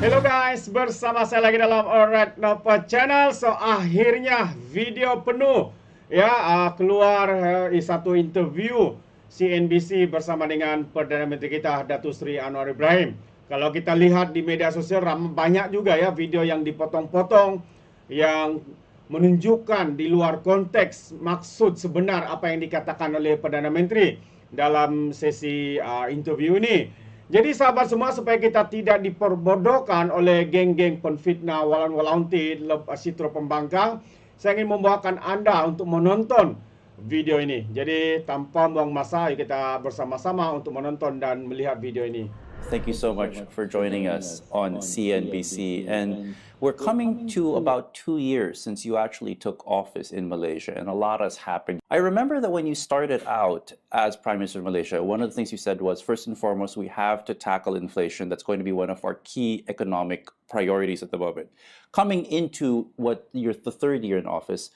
Hello guys, bersama saya lagi dalam ORAITNOPO channel. So akhirnya video penuh ya keluar satu interview CNBC bersama dengan Perdana Menteri kita Datuk Seri Anwar Ibrahim. Kalau kita lihat di media sosial banyak juga ya video yang dipotong-potong yang menunjukkan di luar konteks maksud sebenar apa yang dikatakan oleh Perdana Menteri dalam sesi interview ini. Jadi sahabat semua, supaya kita tidak diperbodohkan oleh geng-geng penfitnah walan-walaunti sitro pembangkang, saya ingin membawakan anda untuk menonton video ini. Jadi tanpa buang masa, kita bersama-sama untuk menonton dan melihat video ini. Thank you so much for joining us on CNBC. And we're coming to about 2 years since you actually took office in Malaysia, and a lot has happened. I remember that when you started out as Prime Minister of Malaysia, one of the things you said was, first and foremost, we have to tackle inflation. That's going to be one of our key economic priorities at the moment. Coming into the third year in office,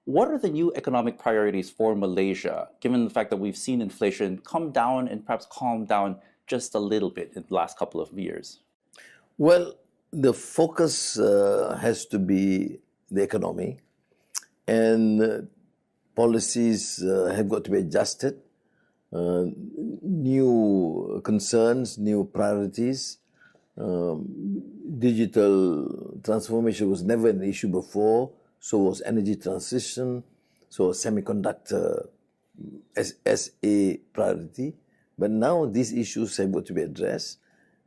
what are the new economic priorities for Malaysia, given the fact that we've seen inflation come down and perhaps calm down just a little bit in the last couple of years? Well, the focus has to be the economy, and policies have got to be adjusted. New concerns, new priorities. Digital transformation was never an issue before, so was energy transition, so semiconductor as a priority. But now these issues have got to be addressed,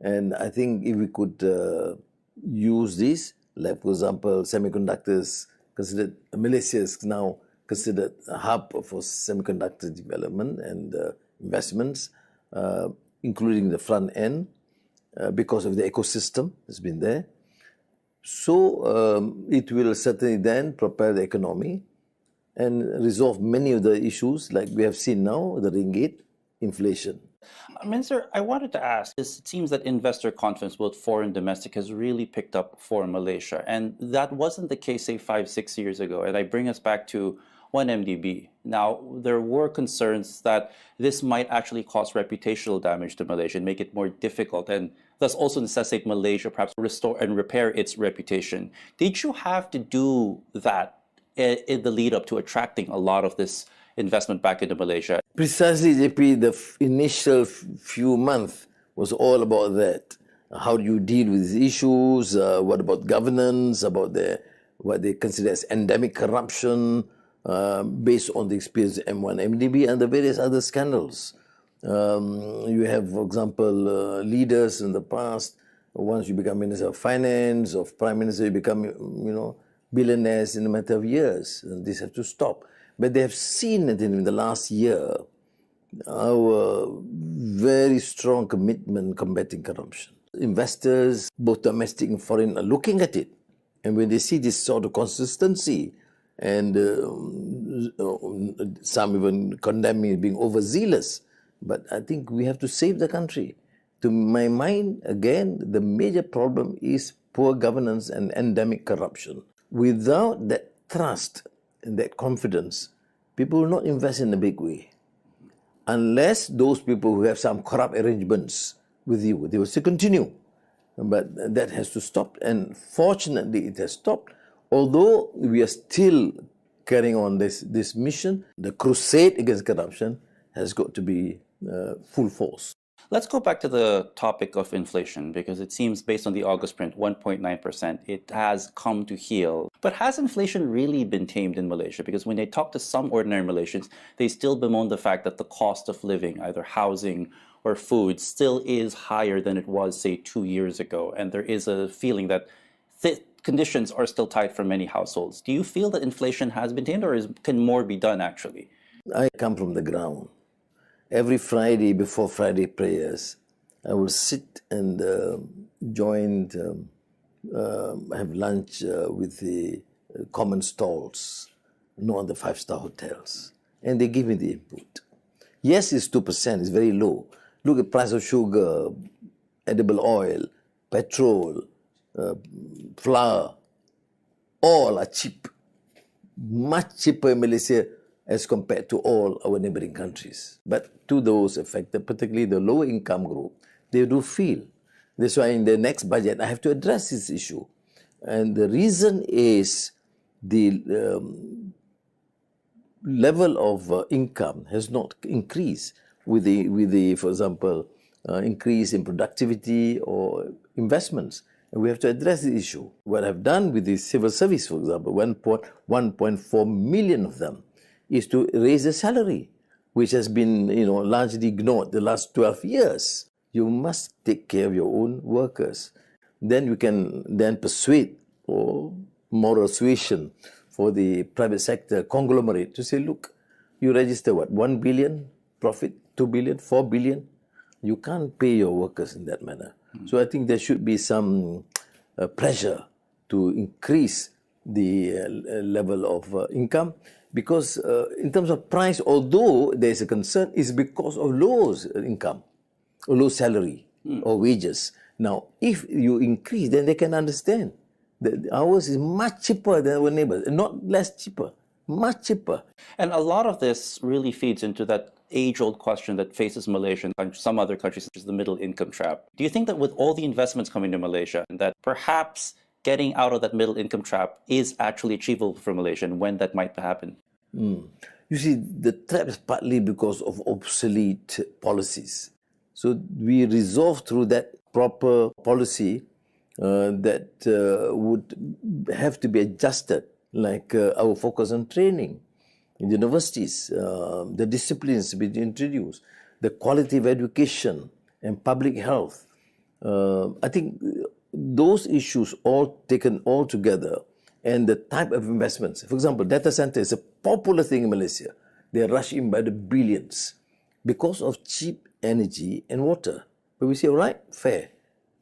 and I think if we could use this, like for example, semiconductors considered, Malaysia is now considered a hub for semiconductor development and investments, including the front end, because of the ecosystem that's been there. So it will certainly then propel the economy and resolve many of the issues like we have seen now, the ringgit, inflation. Minister, I wanted to ask, it seems that investor confidence, both foreign and domestic, has really picked up for Malaysia. And that wasn't the case, say, 5-6 years ago. And I bring us back to 1MDB. Now, there were concerns that this might actually cause reputational damage to Malaysia and make it more difficult, and thus also necessitate Malaysia perhaps restore and repair its reputation. Did you have to do that in the lead up to attracting a lot of this investment back into Malaysia? Precisely, JP, the initial few months was all about that. How do you deal with these issues? What about governance? About what they consider as endemic corruption, based on the experience of M1MDB and the various other scandals. You have, for example, leaders in the past. Once you become Minister of Finance, of Prime Minister, you become, billionaires in a matter of years. And this has to stop. But they have seen it in the last year, our very strong commitment combating corruption. Investors, both domestic and foreign, are looking at it. And when they see this sort of consistency, and some even condemning it being overzealous, but I think we have to save the country. To my mind, again, the major problem is poor governance and endemic corruption. Without that trust and that confidence, people will not invest in a big way. Unless those people who have some corrupt arrangements with you, they will still continue. But that has to stop, and fortunately it has stopped. Although we are still carrying on this mission, the crusade against corruption has got to be full force. Let's go back to the topic of inflation, because it seems, based on the August print, 1.9%, it has come to heel. But has inflation really been tamed in Malaysia? Because when they talk to some ordinary Malaysians, they still bemoan the fact that the cost of living, either housing or food, still is higher than it was, say, 2 years ago. And there is a feeling that conditions are still tight for many households. Do you feel that inflation has been tamed, or can more be done, actually? I come from the ground. Every Friday before Friday prayers, I will sit and have lunch with the common stalls, not the 5-star hotels. And they give me the input. Yes, it's 2%, it's very low. Look at price of sugar, edible oil, petrol, flour, all are cheap. Much cheaper in Malaysia as compared to all our neighboring countries. But to those affected, particularly the lower income group, they do feel That's why in the next budget, I have to address this issue. And the reason is the level of income has not increased with the for example, increase in productivity or investments. And we have to address the issue. What I've done with the civil service, for example, 1.4 million of them, is to raise the salary, which has been largely ignored the last 12 years. You must take care of your own workers. Then you can then persuade or moral suasion for the private sector conglomerate to say, look, you register what, 1 billion profit, 2 billion, 4 billion? You can't pay your workers in that manner. So I think there should be some pressure to increase the level of income, because in terms of price, although there is a concern, it's because of low income, or low salary or wages. Now, if you increase, then they can understand that ours is much cheaper than our neighbors, not less cheaper, much cheaper. And a lot of this really feeds into that age-old question that faces Malaysia and some other countries, such as the middle income trap. Do you think that with all the investments coming to Malaysia, that perhaps getting out of that middle income trap is actually achievable for Malaysia, and when that might happen? You see, the trap is partly because of obsolete policies. So we resolve through that proper policy that would have to be adjusted, like our focus on training in universities, the disciplines to be introduced, the quality of education and public health. I think those issues all taken all together, and the type of investments. For example, data center is a popular thing in Malaysia. They rush in by the billions because of cheap energy and water. But we say, all right, fair.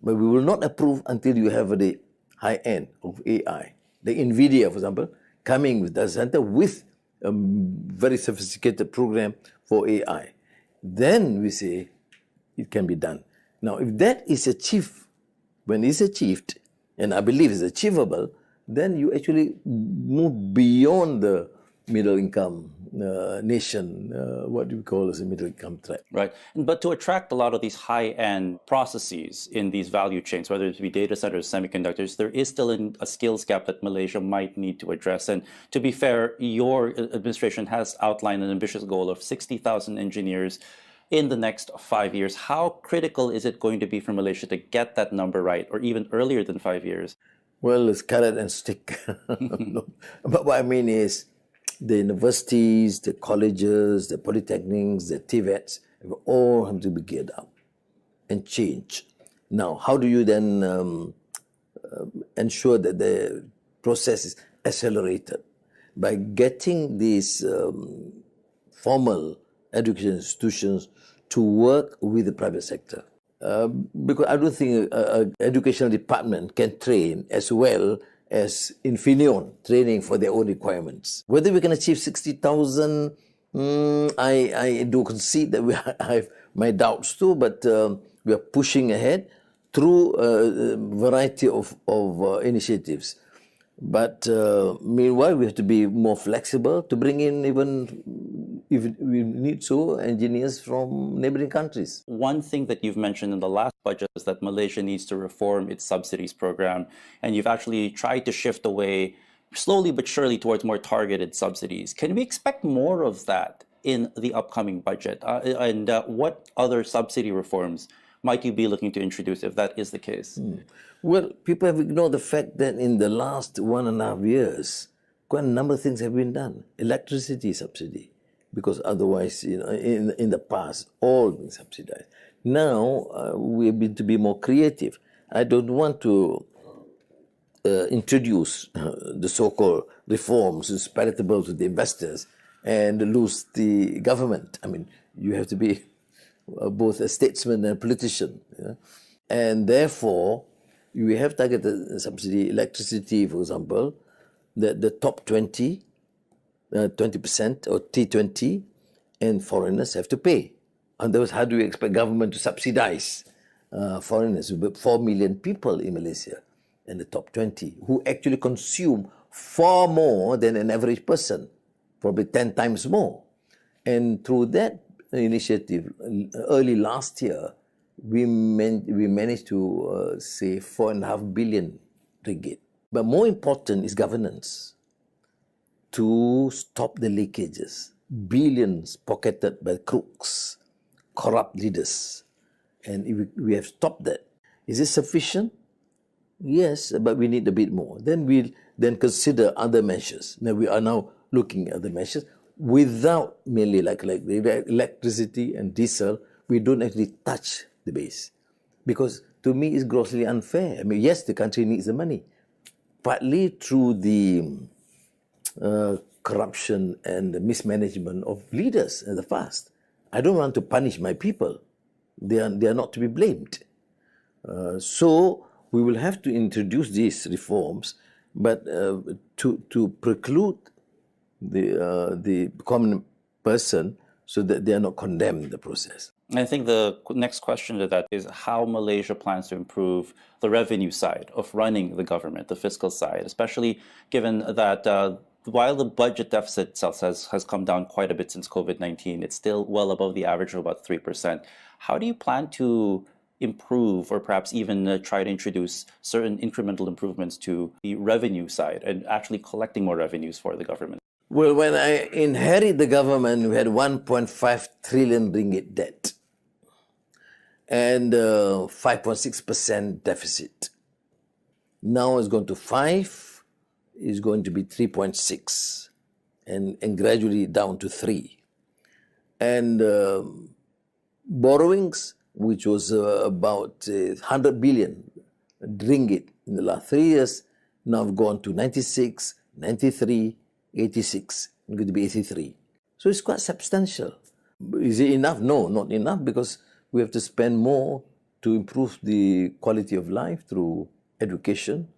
But we will not approve until you have the high end of AI. The NVIDIA, for example, coming with data center with a very sophisticated program for AI. Then we say it can be done. Now, if that is achieved, when it's achieved, and I believe it's achievable, then you actually move beyond the middle income nation, what do we call as a middle income trap. Right. But to attract a lot of these high-end processes in these value chains, whether it be data centers, semiconductors, there is still a skills gap that Malaysia might need to address. And to be fair, your administration has outlined an ambitious goal of 60,000 engineers in the next 5 years. How critical is it going to be for Malaysia to get that number right, or even earlier than 5 years? Well, it's carrot and stick. But what I mean is, the universities, the colleges, the polytechnics, the TVETs, all have to be geared up and change. Now, how do you then ensure that the process is accelerated? By getting these formal education institutions to work with the private sector. Because I don't think an educational department can train as well as Infineon, training for their own requirements. Whether we can achieve 60,000, I do concede that I have my doubts too, but we are pushing ahead through a variety of initiatives. But meanwhile, we have to be more flexible to bring in, even if we need so, engineers from neighboring countries. One thing that you've mentioned in the last budget is that Malaysia needs to reform its subsidies program, and you've actually tried to shift away slowly but surely towards more targeted subsidies. Can we expect more of that in the upcoming budget? And what other subsidy reforms might you be looking to introduce if that is the case? Well, people have ignored the fact that in the last 1.5 years, quite a number of things have been done. Electricity subsidy, because otherwise, in the past, all been subsidized. Now, we've been to be more creative. I don't want to introduce the so-called reforms is palatable to the investors and lose the government. I mean, you have to be both a statesman and a politician. Yeah? And therefore, we have targeted subsidy, electricity, for example, the top 20% or T20, and foreigners have to pay. Otherwise, how do we expect government to subsidize foreigners? We've got 4 million people in Malaysia, and the top 20, who actually consume far more than an average person, probably 10 times more. And through that initiative, early last year, we managed to save 4.5 billion ringgit. But more important is governance, to stop the leakages. Billions pocketed by crooks, corrupt leaders, and we have stopped that. Is it sufficient? Yes, but we need a bit more. Then we'll consider other measures. Now we are now looking at the measures without merely like electricity and diesel. We don't actually touch the base, because to me it's grossly unfair. I mean, yes, the country needs the money, partly through the corruption and the mismanagement of leaders in the past. I don't want to punish my people. They are not to be blamed. So we will have to introduce these reforms, but to preclude the common person so that they are not condemned in the process. I think the next question to that is how Malaysia plans to improve the revenue side of running the government, the fiscal side, especially given that while the budget deficit itself has come down quite a bit since COVID-19, it's still well above the average of about 3%. How do you plan to improve, or perhaps even try to introduce certain incremental improvements to the revenue side and actually collecting more revenues for the government? Well, when I inherited the government, we had 1.5 trillion ringgit debt and 5.6% deficit. Now it's gone to 5, is going to be 3.6, and gradually down to 3. And borrowings, which was about 100 billion ringgit in the last 3 years, now have gone to 96, 93, 86, and going to be 83. So it's quite substantial. Is it enough? No, not enough, because we have to spend more to improve the quality of life through education,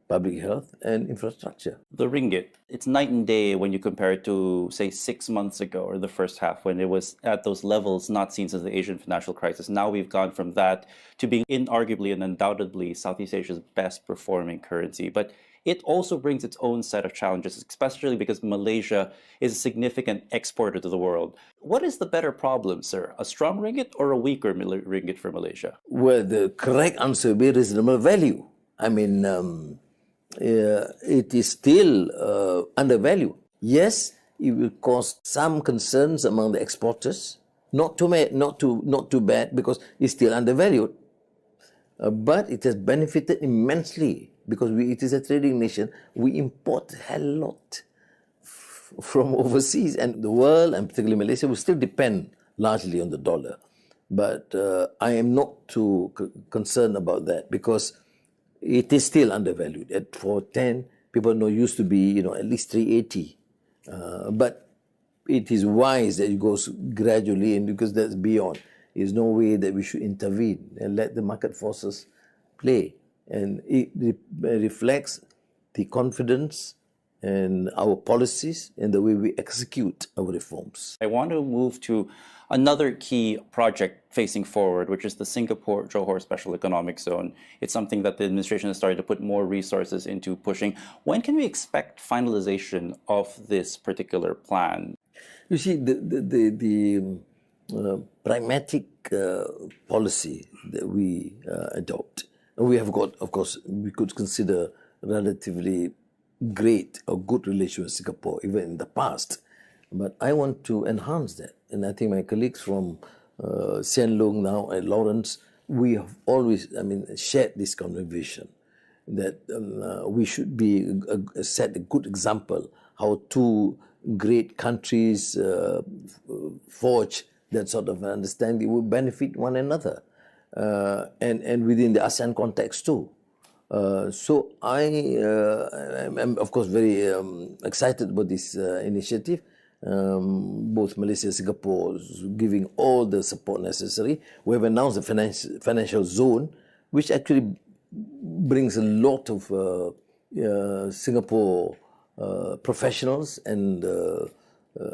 public health, and infrastructure. The ringgit, it's night and day when you compare it to, say, 6 months ago or the first half when it was at those levels not seen since the Asian financial crisis. Now we've gone from that to being inarguably and undoubtedly Southeast Asia's best performing currency. But it also brings its own set of challenges, especially because Malaysia is a significant exporter to the world. What is the better problem, sir? A strong ringgit or a weaker ringgit for Malaysia? Well, the correct answer will be reasonable value. I mean, it is still undervalued. Yes, it will cause some concerns among the exporters. Not too bad, because it's still undervalued. But it has benefited immensely because it is a trading nation. We import a hell lot from overseas, and the world, and particularly Malaysia, will still depend largely on the dollar. But I am not too concerned about that, because it is still undervalued. At 410, people know used to be, at least 380. But it is wise that it goes gradually, and because that's beyond. There's no way that we should intervene and let the market forces play. And it reflects the confidence in our policies and the way we execute our reforms. I want to move to another key project facing forward, which is the Singapore-Johor Special Economic Zone. It's something that the administration has started to put more resources into pushing. When can we expect finalization of this particular plan? You see, the pragmatic policy that we adopt, we have got, of course, we could consider relatively great or good relations with Singapore, even in the past. But I want to enhance that. And I think my colleagues from Sian Loong now and Lawrence, we have always, shared this conversation that we should set a good example how two great countries forge that sort of understanding will benefit one another, and within the ASEAN context too. So I am, of course, very excited about this initiative. Both Malaysia and Singapore giving all the support necessary. We have announced the financial zone, which actually brings a lot of Singapore professionals and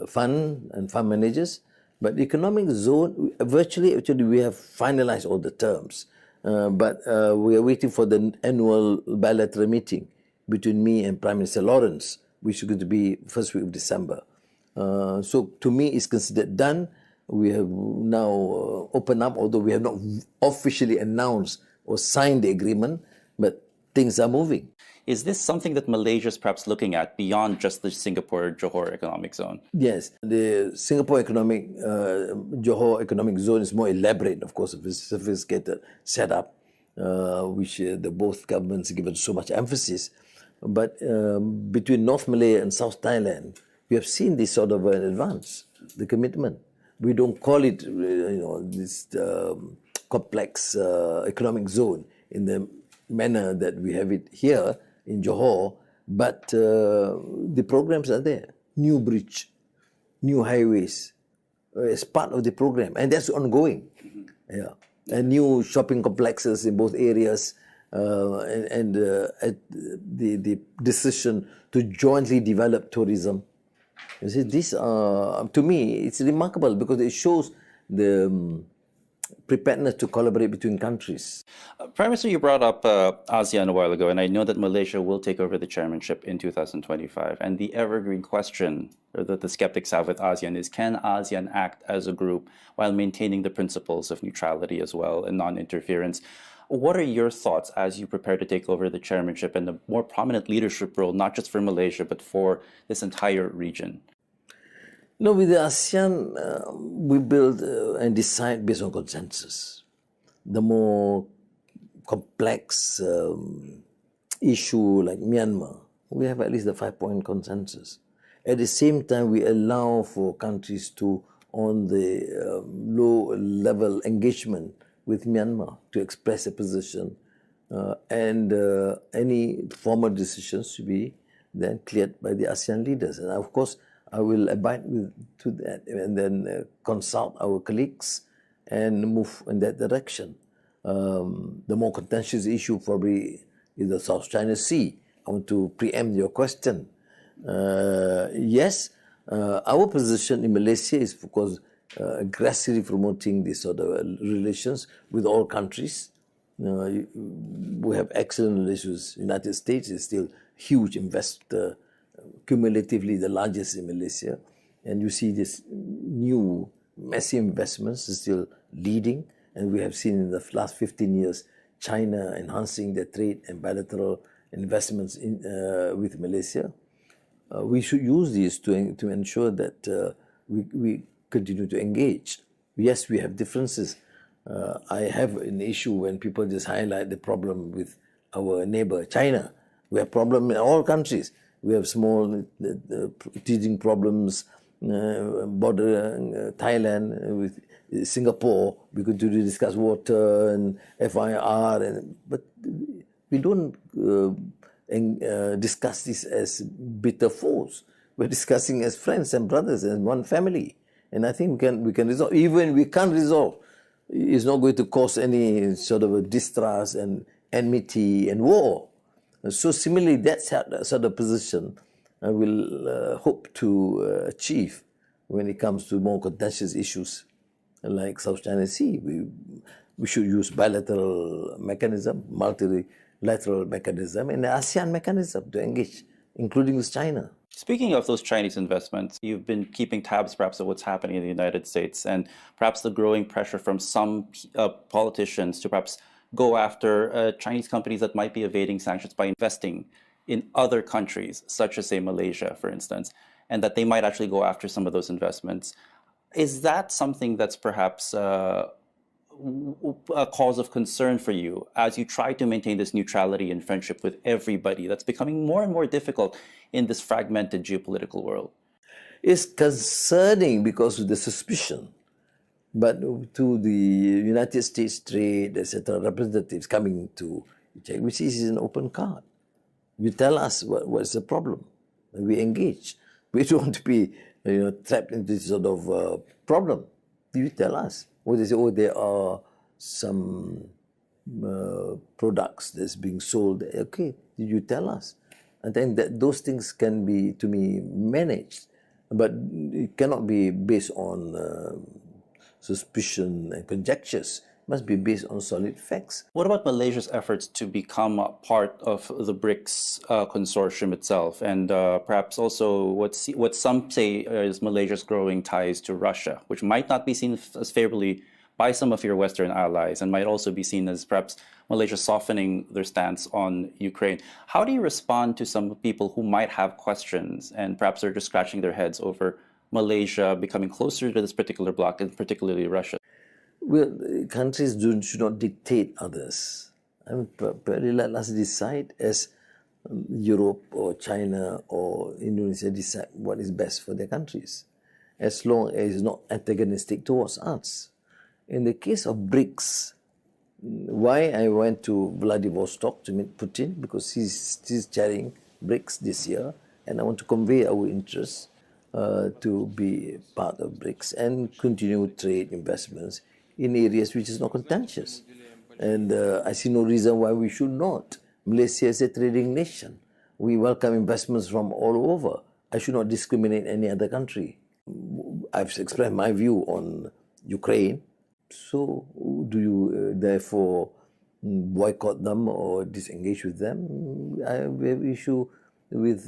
fund managers. But the economic zone, virtually, actually, we have finalized all the terms. But we are waiting for the annual bilateral meeting between me and Prime Minister Lawrence, which is going to be first week of December. So to me, it's considered done. we have now opened up, although we have not officially announced or signed the agreement, but things are moving. Is this something that Malaysia is perhaps looking at beyond just the Singapore-Johor economic zone? Yes, the Singapore Johor economic zone is more elaborate, of course, a sophisticated setup, which the both governments given so much emphasis. But between North Malaya and South Thailand, we have seen this sort of an advance, the commitment. We don't call it, this complex economic zone in the manner that we have it here in Johor, but the programs are there. New bridge, new highways as part of the program, and that's ongoing. Yeah, and new shopping complexes in both areas, and the decision to jointly develop tourism. You see, this to me, it's remarkable because it shows the preparedness to collaborate between countries. Prime Minister, you brought up ASEAN a while ago, and I know that Malaysia will take over the chairmanship in 2025. And the evergreen question that the skeptics have with ASEAN is, can ASEAN act as a group while maintaining the principles of neutrality as well and non-interference? What are your thoughts as you prepare to take over the chairmanship and the more prominent leadership role, not just for Malaysia, but for this entire region? No, with the ASEAN, we build and decide based on consensus. The more complex issue like Myanmar, we have at least the 5-point consensus. At the same time, we allow for countries to, on the low-level engagement with Myanmar, to express a position, and any formal decisions to be then cleared by the ASEAN leaders. And of course, I will abide to that and then consult our colleagues and move in that direction. The more contentious issue probably is the South China Sea. I want to preempt your question. Yes, our position in Malaysia is, of course, aggressively promoting this sort of relations with all countries. We have excellent relations. United States is still huge investor, cumulatively the largest in Malaysia, and you see this new massive investments is still leading, and we have seen in the last 15 years China enhancing their trade and bilateral investments with Malaysia. We should use these to ensure that we continue to engage. Yes, we have differences. I have an issue when people just highlight the problem with our neighbor China. We have problem in all countries. We have small teething problems, border Thailand with Singapore. We could discuss water and FIR, but we don't discuss this as bitter foes. We're discussing as friends and brothers and one family. And I think we can resolve. Even we can't resolve, it's not going to cause any sort of a distrust and enmity and war. So similarly, that sort of position I will hope to achieve when it comes to more contentious issues like South China Sea. We should use bilateral mechanism, multilateral mechanism, and the ASEAN mechanism to engage, including with China. Speaking of those Chinese investments, you've been keeping tabs perhaps of what's happening in the United States and perhaps the growing pressure from some politicians to perhaps go after Chinese companies that might be evading sanctions by investing in other countries, such as, say, Malaysia, for instance, and that they might actually go after some of those investments. Is that something that's perhaps a cause of concern for you as you try to maintain this neutrality and friendship with everybody that's becoming more and more difficult in this fragmented geopolitical world? It's concerning because of the suspicion. But to the United States trade, etc., representatives coming to check, which is an open card. You tell us what's the problem. We engage. We don't want to be trapped into this sort of problem. You tell us. Or they say, oh, there are some products that's being sold. Okay, you tell us. And then those things can be, to me, managed. But it cannot be based on suspicion and conjectures. must be based on solid facts. What about Malaysia's efforts to become a part of the BRICS consortium itself, and perhaps also what some say is Malaysia's growing ties to Russia, which might not be seen as favorably by some of your Western allies and might also be seen as perhaps Malaysia softening their stance on Ukraine. How do you respond to some people who might have questions and perhaps are just scratching their heads over Malaysia becoming closer to this particular bloc, and particularly Russia? Well, countries should not dictate others. I mean, probably let us decide as Europe or China or Indonesia decide what is best for their countries, as long as it's not antagonistic towards us. In the case of BRICS, why I went to Vladivostok to meet Putin, because he's chairing BRICS this year, and I want to convey our interest to be part of BRICS and continue trade investments in areas which is not contentious. And I see no reason why we should not. Malaysia is a trading nation. We welcome investments from all over. I should not discriminate any other country. I've expressed my view on Ukraine. So do you therefore boycott them or disengage with them? I have issue with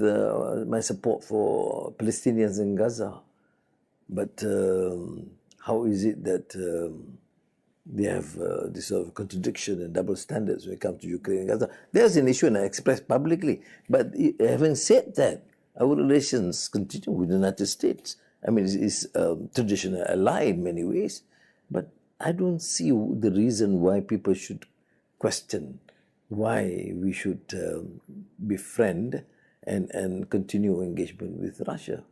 my support for Palestinians in Gaza. But how is it that they have this sort of contradiction and double standards when it comes to Ukraine and Gaza? There's an issue, and I expressed publicly. But having said that, our relations continue with the United States. I mean, it's a traditional ally in many ways, but I don't see the reason why people should question why we should befriend and continue engagement with Russia.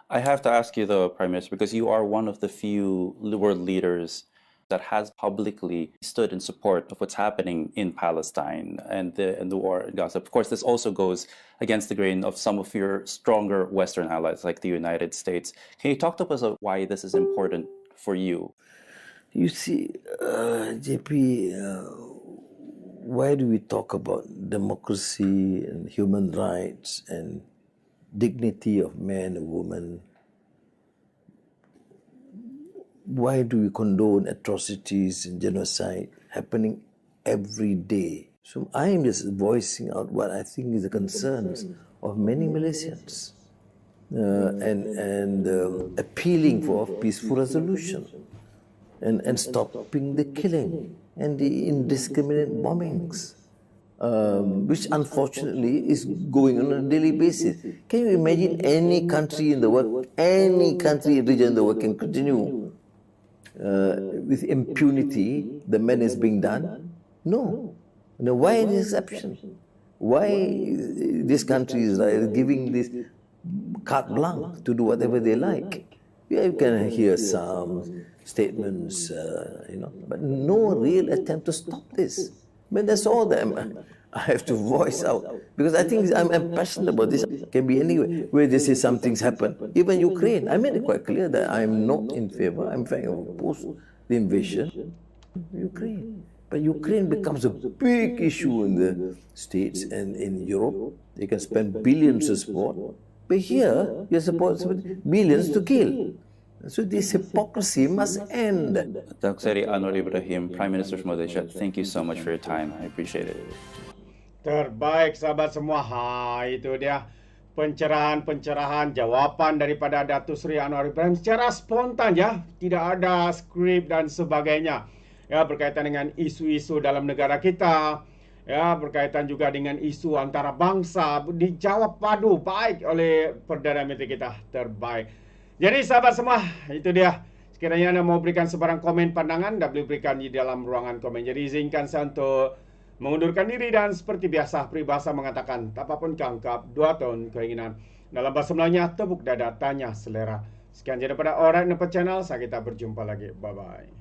I have to ask you, though, Prime Minister, because you are one of the few world leaders that has publicly stood in support of what's happening in Palestine and the war in Gaza. Of course, this also goes against the grain of some of your stronger Western allies, like the United States. Can you talk to us about why this is important for you? You see, JP, why do we talk about democracy and human rights and dignity of man and woman? Why do we condone atrocities and genocide happening every day? So I am just voicing out what I think is the concerns of many Malaysians and appealing for peaceful resolution and stopping the killing and the indiscriminate bombings, which unfortunately is going on a daily basis. Can you imagine any country in the world, any country region in the world can continue with impunity the menace being done? No. Now, why the exception? Why this country is giving this carte blanche to do whatever they like? Yeah, you can hear some statements, but no real attempt to stop this. But that's all that I have to voice out, because I think I'm passionate about this. It can be anywhere where they say some things happen. Even Ukraine, I made it quite clear that I'm not in favor. I'm in fact opposed the invasion of Ukraine. But Ukraine becomes a big issue in the States and in Europe. They can spend billions to support. But here, you're supposed to spend billions to kill. So this hypocrisy must end. Dr. Anwar Ibrahim, Prime Minister of Malaysia, thank you so much for your time. I appreciate it. Terbaik sahabat semua. Itu dia pencerahan jawapan daripada Datuk Seri Anwar Ibrahim secara spontan ya, tidak ada skrip dan sebagainya. Ya, berkaitan dengan isu-isu dalam negara kita, ya, berkaitan juga dengan isu antara bangsa, dijawab padu baik oleh Perdana Menteri kita. Terbaik. Jadi sahabat semua, itu dia. Sekiranya anda mau berikan sebarang komen pandangan, anda boleh berikan di dalam ruangan komen. Jadi izinkan saya untuk mengundurkan diri dan seperti biasa peribahasa mengatakan, tak apapun kangkap, 2 tahun keinginan. Dalam bahasa Melayunya, tepuk dada, tanya selera. Sekian je daripada ORAITNOPO Channel, saya kita berjumpa lagi. Bye-bye.